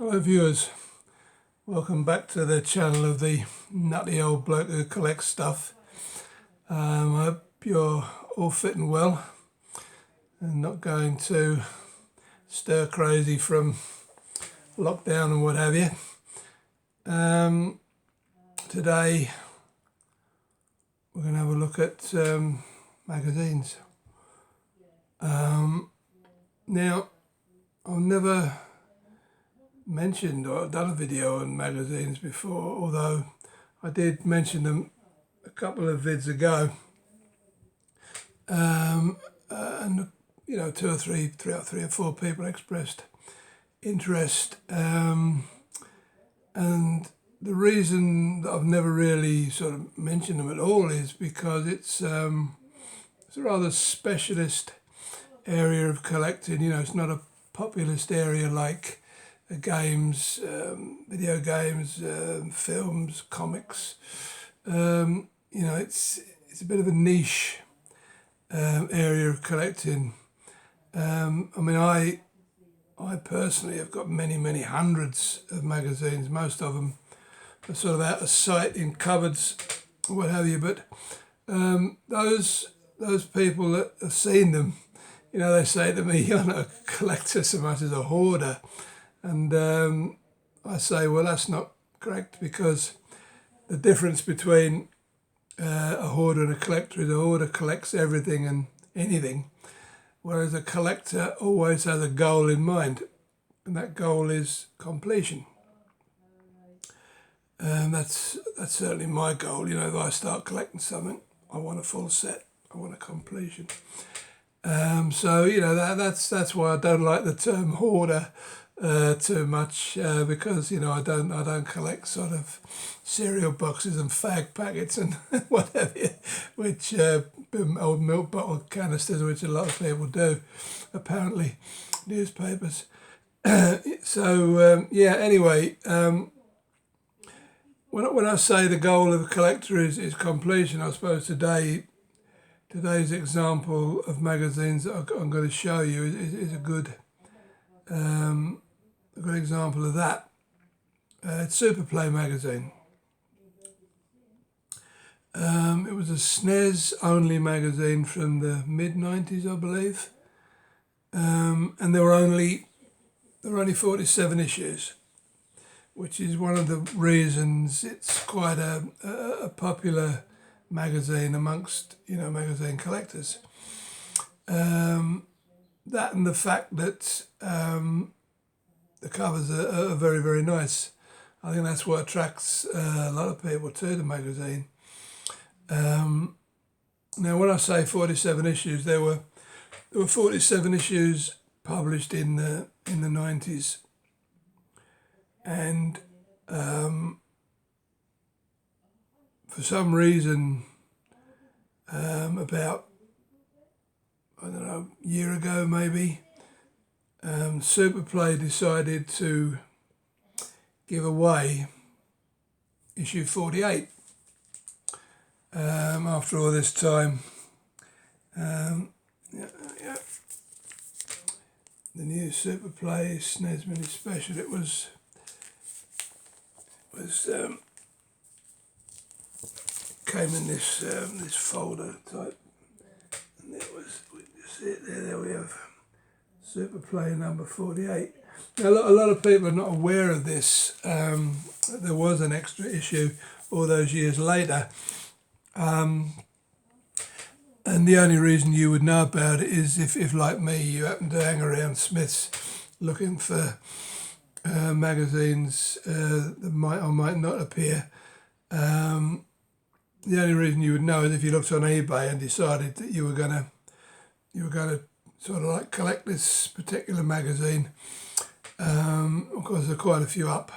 Hello viewers, welcome back to the channel of the nutty old bloke who collects stuff. I hope you're all fit and well and not going to stir crazy from lockdown and what have you. Today we're going to have a look at magazines. Now, I've never mentioned or done a video on magazines before, although I did mention them a couple of vids ago, and two or three or four people expressed interest, and the reason that I've never really sort of mentioned them at all is because it's a rather specialist area of collecting. It's not a populist area like games, video games, films, comics. It's a bit of a niche area of collecting. I personally have got many hundreds of magazines. Most of them are sort of out of sight in cupboards, or what have you. But those people that have seen them, they say to me, "You're not a collector so much as a hoarder." And I say, well, that's not correct, because the difference between a hoarder and a collector is a hoarder collects everything and anything, whereas a collector always has a goal in mind, and that goal is completion. That's certainly my goal. If I start collecting something, I want a full set, I want a completion. That's why I don't like the term hoarder too much, because I don't collect sort of cereal boxes and fag packets and whatever, which old milk bottle canisters, which a lot of people do, apparently, newspapers. Anyway, when I say the goal of a collector is completion, I suppose today's example of magazines that I'm going to show you is a good example of that. It's Superplay magazine. It was a SNES only magazine from the mid-90s, I believe, and there were only 47 issues, which is one of the reasons it's quite a popular magazine amongst magazine collectors. That and the fact that the covers are very, very nice. I think that's what attracts a lot of people to the magazine. Now, when I say 47 issues, there were 47 issues published in the 90s, and for some reason, about a year ago maybe, Superplay decided to give away issue 48 after all this time. The new Superplay SNES Mini Special. It was came in this folder type, and it was, we see it there we have Superplay number 48. Now, a lot of people are not aware of this. There was an extra issue all those years later, and the only reason you would know about it is if like me, you happen to hang around Smith's looking for magazines that might or might not appear. The only reason you would know is if you looked on eBay and decided that you were gonna sort of like collect this particular magazine. Of course, there are quite a few up,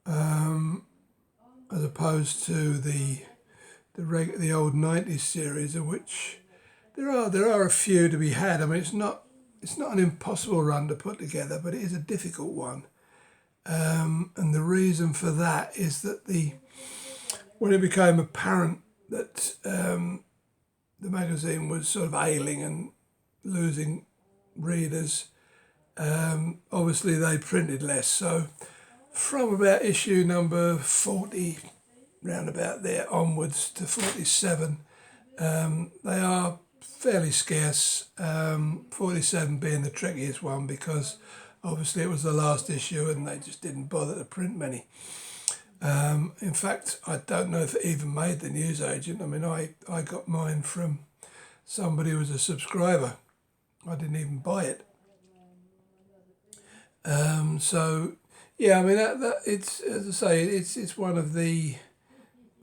as opposed to the old 90s series, of which there are a few to be had. I mean, it's not an impossible run to put together, but it is a difficult one. And the reason for that is that when it became apparent that the magazine was sort of ailing and losing readers, obviously they printed less. So from about issue number 40, round about there onwards to 47, they are fairly scarce, 47 being the trickiest one because obviously it was the last issue and they just didn't bother to print many. In fact, I don't know if it even made the newsagent. I mean, I got mine from somebody who was a subscriber. I didn't even buy it. So yeah, I mean that it's, as I say, it's one of the,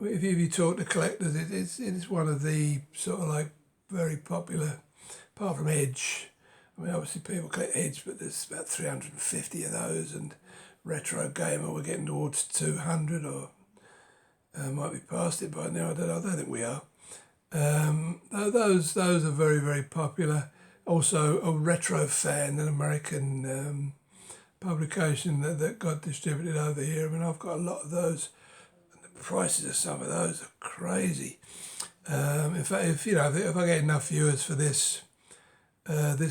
if you talk to collectors, it's one of the sort of like very popular, apart from Edge. I mean, obviously people collect Edge, but there's about 350 of those, and Retro Gamer, we're getting towards 200, or might be past it by now. I don't think we are. Those are very, very popular. Also, a Retro Fan, an American publication that got distributed over here. I mean, I've got a lot of those. And the prices of some of those are crazy. In fact, if I get enough viewers for this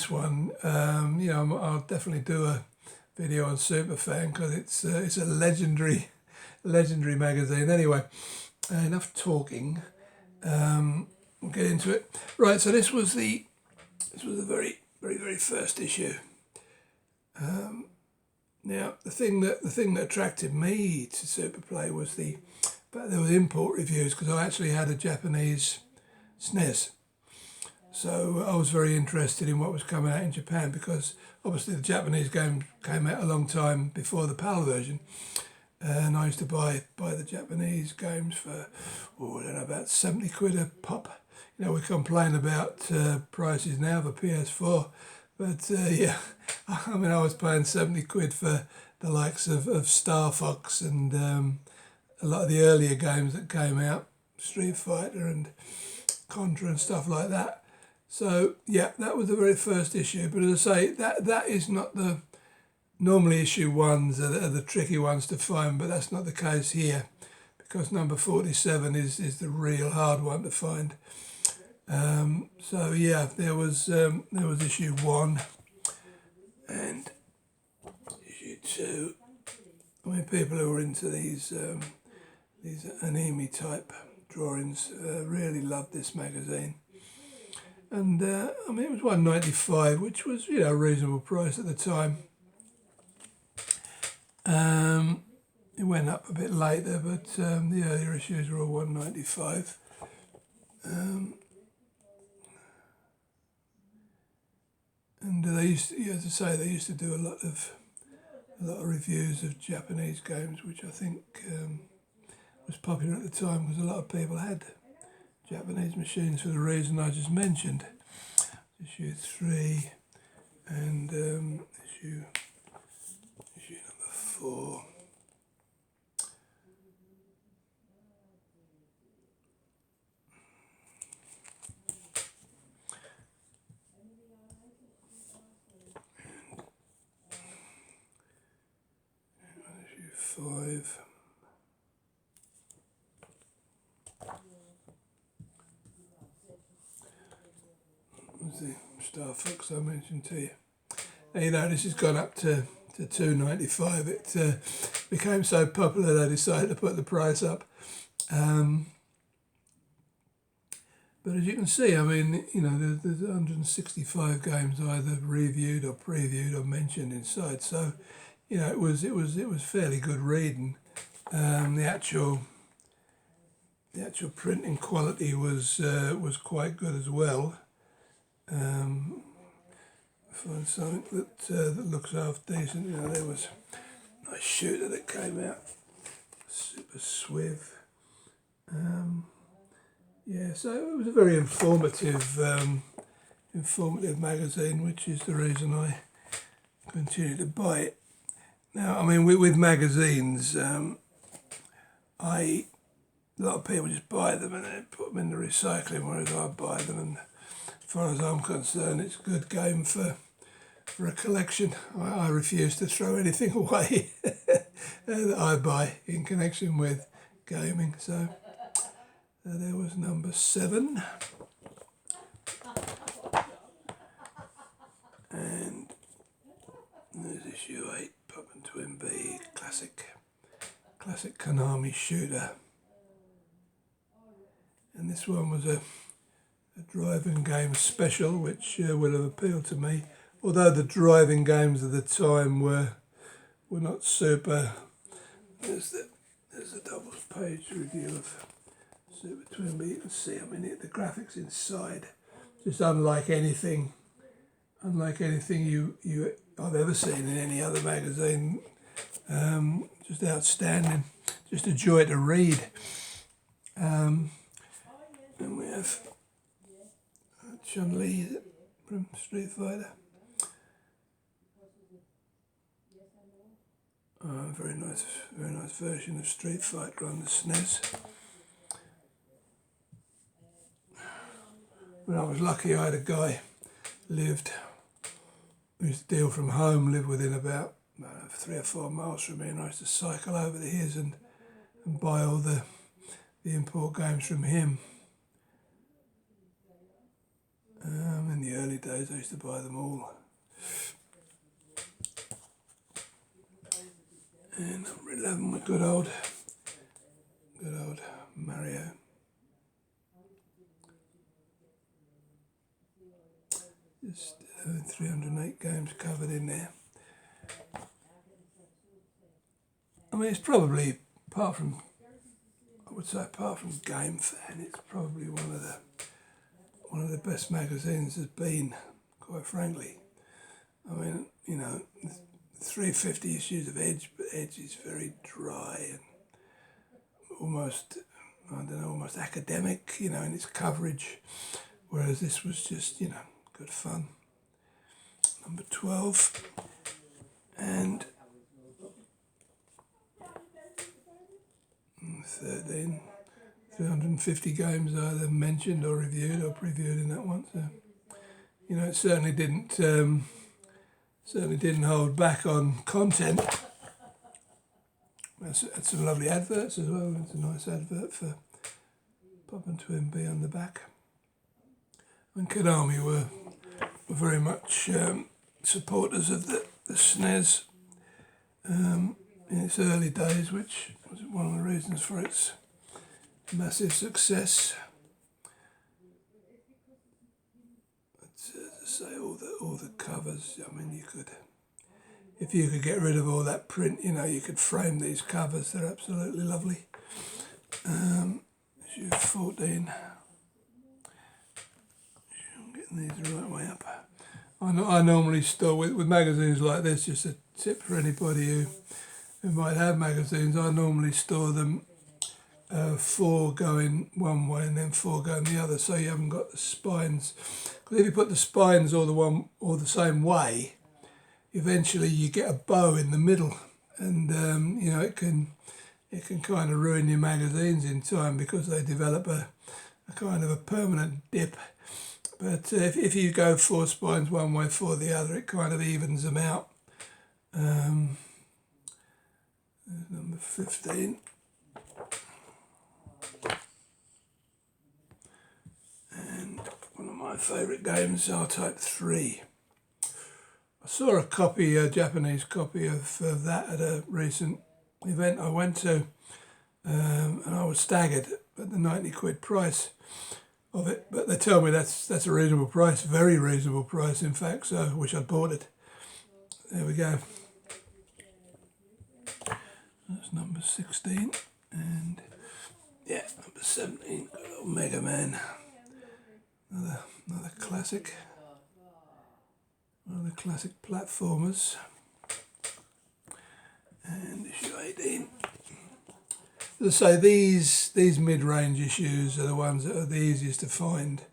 one, I'll definitely do a video on Superfan, because it's a legendary magazine. Anyway, enough talking. We'll get into it. Right, so this was the very, very, very first issue. Now the thing that attracted me to Superplay was there was import reviews, because I actually had a Japanese SNES. So I was very interested in what was coming out in Japan, because obviously the Japanese game came out a long time before the PAL version, and I used to buy the Japanese games for, I don't know, about 70 quid a pop. You know, we complain about prices now for PS4, but yeah, I mean, I was paying 70 quid for the likes of Star Fox and a lot of the earlier games that came out, Street Fighter and Contra and stuff like that. So yeah, that was the very first issue. But as I say, that is not the, normally issue ones are the tricky ones to find, but that's not the case here, because number 47 is the real hard one to find. So yeah, there was issue 1 and issue 2. I mean, people who are into these anime type drawings really loved this magazine. And I mean, it was $1.95, which was, a reasonable price at the time. It went up a bit later, but the earlier issues were all $1.95. And they used to, as I say, they used to do a lot of reviews of Japanese games, which I think was popular at the time, because a lot of people had Japanese machines for the reason I just mentioned. Issue 3 and issue number 4. Issue 5. The Star Fox I mentioned to you. Now, this has gone up to $2.95. It became so popular they decided to put the price up. But as you can see, I mean, there's 165 games either reviewed or previewed or mentioned inside. So, it was fairly good reading. The actual printing quality was quite good as well. Find something that looks half decent. There was a nice shooter that came out, Super Swiv. Yeah, so it was a very informative magazine, which is the reason I continue to buy it. Now, I mean, with magazines, a lot of people just buy them and then put them in the recycling, whereas I buy them, and as far as I'm concerned, it's a good game for a collection. I refuse to throw anything away that I buy in connection with gaming. So there was number 7. And There's issue 8, Pop into MB, classic Konami shooter. And this one was a driving game special, which will have appealed to me. Although the driving games of the time were not super. There's the double page review of Super Twinbee. You can see, I mean, the graphics inside, just unlike anything I've ever seen in any other magazine. Just outstanding, just a joy to read. And we have Chun-Li from Street Fighter. Very nice version of Street Fighter on the SNES. When I was lucky, I had a guy lived, who used to deal from home, lived within about 3 or 4 miles from me, and I used to cycle over to his and buy all the import games from him. In the early days, I used to buy them all. And number 11 with good old Mario. Just 308 games covered in there. I mean, it's probably, apart from Game Fan, it's probably one of the best magazines there's been, quite frankly. I mean, you know, 350 issues of Edge, but Edge is very dry and almost academic, you know, in its coverage, whereas this was just, you know, good fun. Number 12, and 13, 350 games either mentioned or reviewed or previewed in that one. So, you know, it certainly didn't hold back on content. It's some lovely adverts as well. It's a nice advert for Pop into MB on the back. And Konami were very much supporters of the SNES in its early days, which was one of the reasons for its massive success. But to say all the covers, I mean, if you could get rid of all that print, you know, you could frame these covers. They're absolutely lovely. Issue 14. I'm getting these the right way up. I normally store, with magazines like this, just a tip for anybody who might have magazines, I normally store them 4 going one way and then 4 going the other, so you haven't got the spines. Because if you put the spines all the same way, eventually you get a bow in the middle, and you know, it can kind of ruin your magazines in time because they develop a kind of a permanent dip. But if you go 4 spines one way, 4 the other, it kind of evens them out. Number 15. And one of my favourite games, R-Type 3. I saw a Japanese copy of that at a recent event I went to, and I was staggered at the 90 quid price of it. But they tell me that's a reasonable price, very reasonable price, in fact, so I wish I'd bought it. There we go. That's number 16, and yeah, number 17, good old Mega Man. Another classic. One of the classic platformers. And issue 18. As I say, these mid-range issues are the ones that are the easiest to find.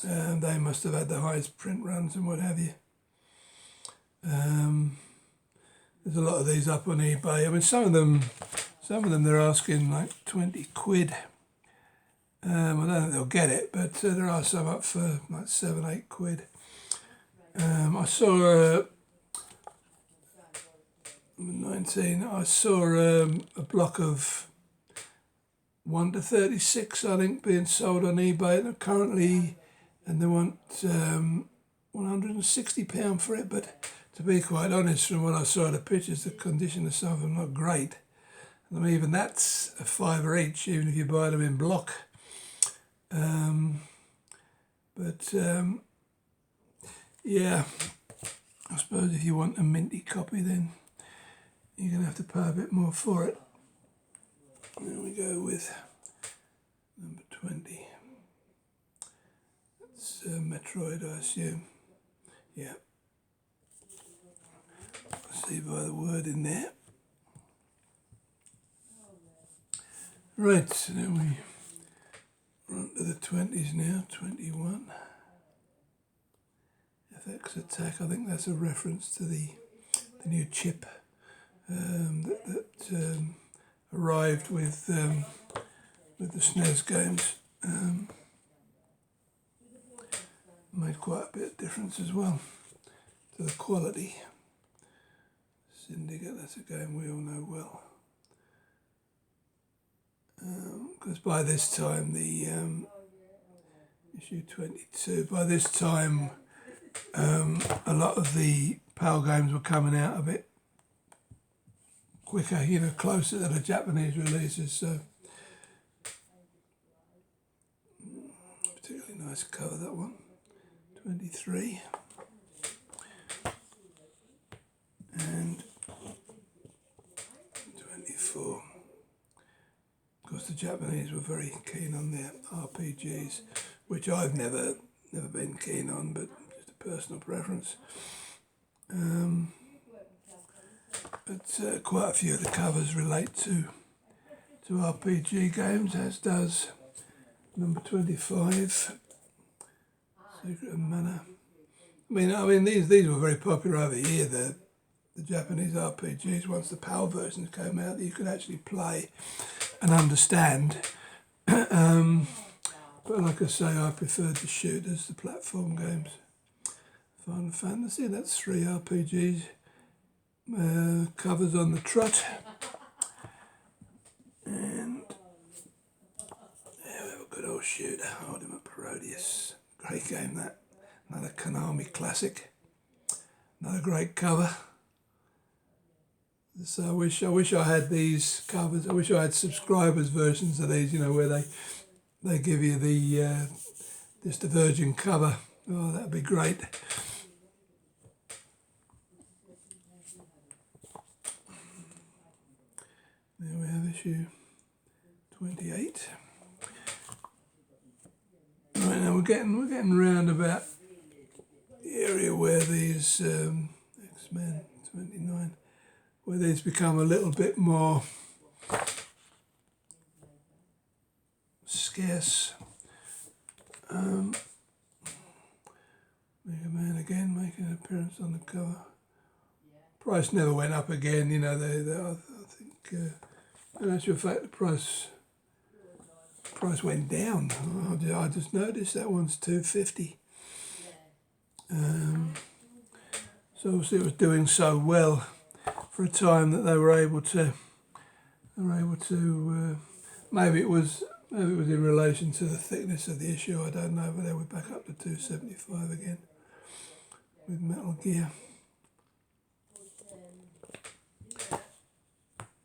They must have had the highest print runs and what have you. There's a lot of these up on eBay. I mean, some of them they're asking like 20 quid. I don't think they'll get it, but there are some up for like 7-8 quid. I saw 19. I saw a block of 1 to 36, I think, being sold on eBay currently, and they want £160 for it. But to be quite honest, from what I saw of the pictures, the condition of some of them not great. I mean, even that's a £5 each, even if you buy them in block. Yeah, I suppose if you want a minty copy, then you're going to have to pay a bit more for it. There we go with number 20. It's Metroid, I assume. Yeah. See by the word in there. Right, so then we're on to the 20s now, 21. FX Attack, I think that's a reference to the new chip that arrived with the SNES games. Made quite a bit of difference as well to the quality. Syndicate, that's a game we all know well. Because by this time, the issue 22, by this time a lot of the PAL games were coming out a bit quicker, you know, closer to the Japanese releases, so particularly nice cover, that one. 23 and 24. Of course, the Japanese were very keen on their RPGs, which I've never been keen on, but just a personal preference. But quite a few of the covers relate to RPG games, as does number 25, Secret of Mana. I mean, these were very popular over here. The Japanese RPGs. Once the PAL versions came out, that you could actually play and understand. But like I say, I preferred the shooters, the platform games. Final Fantasy. That's 3 RPGs. Covers on the trot. And yeah, we have a good old shooter, Ultimate Parodius. Great game, that. Another Konami classic. Another great cover. So I wish I had these covers. I wish I had subscribers versions of these, you know, where they give you the just the virgin cover. Oh, that'd be great. There we have issue 28. Right, now we're getting round about the area where these X-Men 29, where these become a little bit more scarce. Mega Man again making an appearance on the cover. Price never went up again, you know. I think, in actual fact, the price went down. I just noticed that one's $2.50. So obviously it was doing so well for a time that they were able to. Maybe it was in relation to the thickness of the issue. I don't know, but they were back up to $2.75 again with Metal Gear.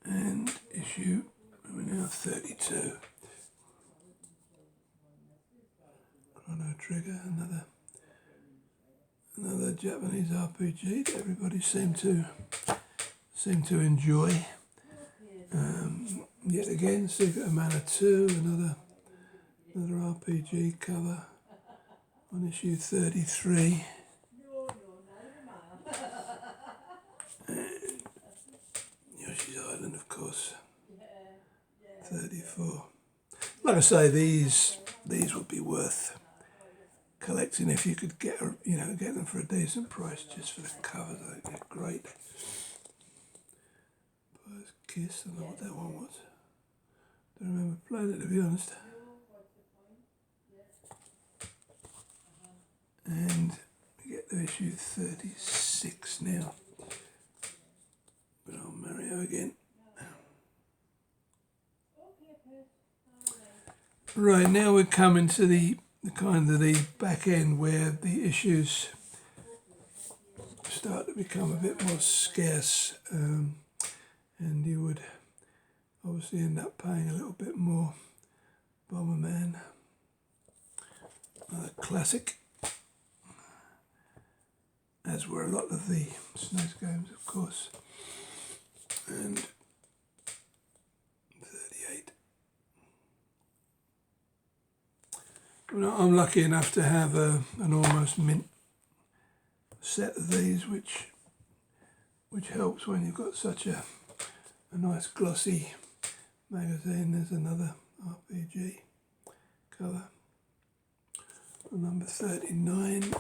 And issue, we're now 32. Chrono Trigger, another Japanese RPG that everybody seemed to enjoy. Yet again, Secret of Mana 2, another RPG cover on issue 33. And Yoshi's Island, of course, 34. Like I say, these would be worth collecting if you could get them for a decent price just for the covers. I think they're great. Buzz Kiss, I don't know what that one was. Don't remember playing it, to be honest. And we get to issue 36 now. But on Mario again. Right, now we're coming to the kind of the back end where the issues start to become a bit more scarce, and you would obviously end up paying a little bit more. Bomberman, another classic, as were a lot of the SNES games, of course. And 38. Well, I'm lucky enough to have an almost mint set of these, which helps when you've got such a nice glossy magazine. There's another RPG cover, number 39,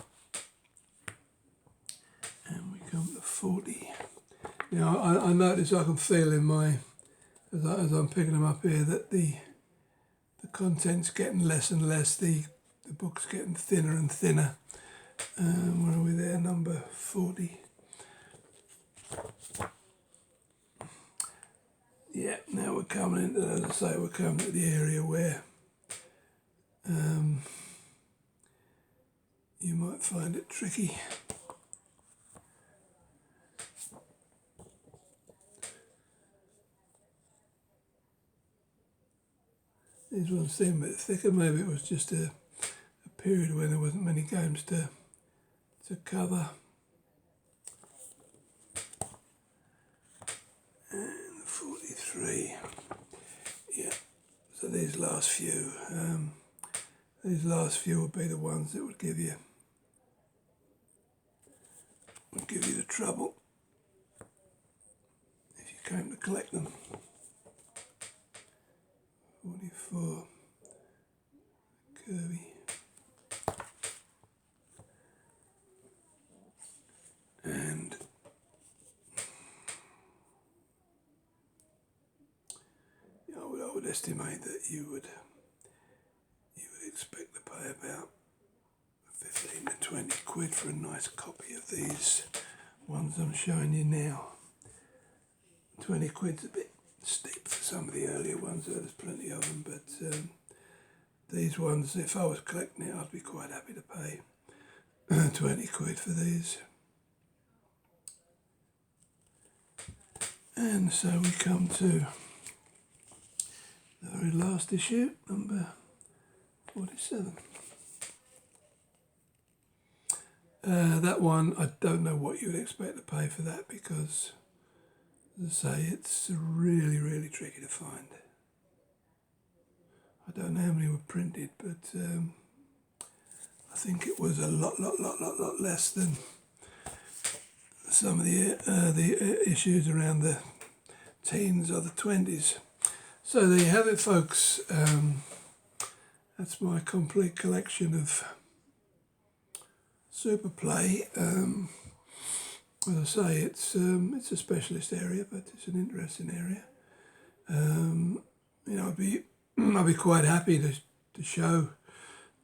and we come to 40. Now I notice I can feel in my, as I'm picking them up here, that the content's getting less and less, the book's getting thinner and thinner. Where are we there? Number 40. Yeah, now we're coming into, as I say, we're coming to the area where you might find it tricky. These ones seem a bit thicker. Maybe it was just a period when there wasn't many games to cover. And 43. Yeah. So these last few would be the ones that would give you the trouble if you came to collect them. 44. Kirby. And I would estimate that you would expect to pay about 15 to 20 quid for a nice copy of these ones I'm showing you now. 20 quid's a bit steep for some of the earlier ones, there's plenty of them, but these ones, if I was collecting it, I'd be quite happy to pay 20 quid for these. And so we come to the very last issue, number 47. That one, I don't know what you would expect to pay for that, because, as I say, it's really, really tricky to find. I don't know how many were printed, but I think it was a lot less than some of the issues around the teens or the 20s. So there you have it, folks. That's my complete collection of Superplay. As I say, it's a specialist area, but it's an interesting area. I'd be quite happy to show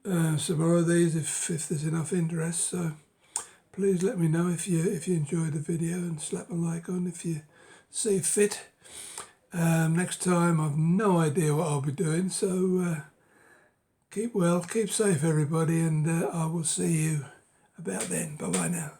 some more of these if there's enough interest. So please let me know if you enjoyed the video, and slap a like on if you see fit. Next time, I've no idea what I'll be doing, so keep well, keep safe everybody, and I will see you about then. Bye bye now.